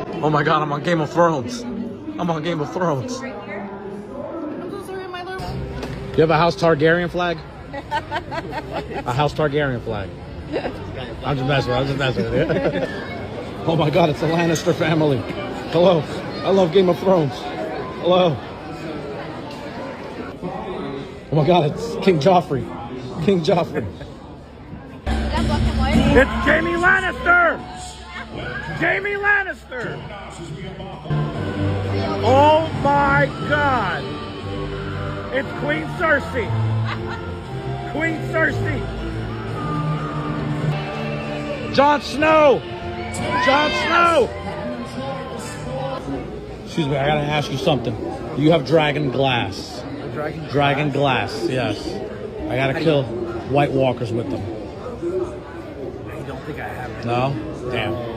Oh my god, I'm on Game of Thrones. I'm on Game of Thrones. I'm so sorry, my lord. You have a House Targaryen flag? A House Targaryen flag. I'm just messing with you. Oh my god, it's the Lannister family. Hello. I love Game of Thrones. Hello. Oh my god, it's King Joffrey. King Joffrey. It's Jaime Lannister! Jaime Lannister! Oh my god! It's Queen Cersei! Queen Cersei! Jon Snow! Jon Snow! Excuse me, I gotta ask you something. You have dragon glass. Dragon glass, yes. I gotta kill White Walkers with them. I don't think I have it. No? Damn.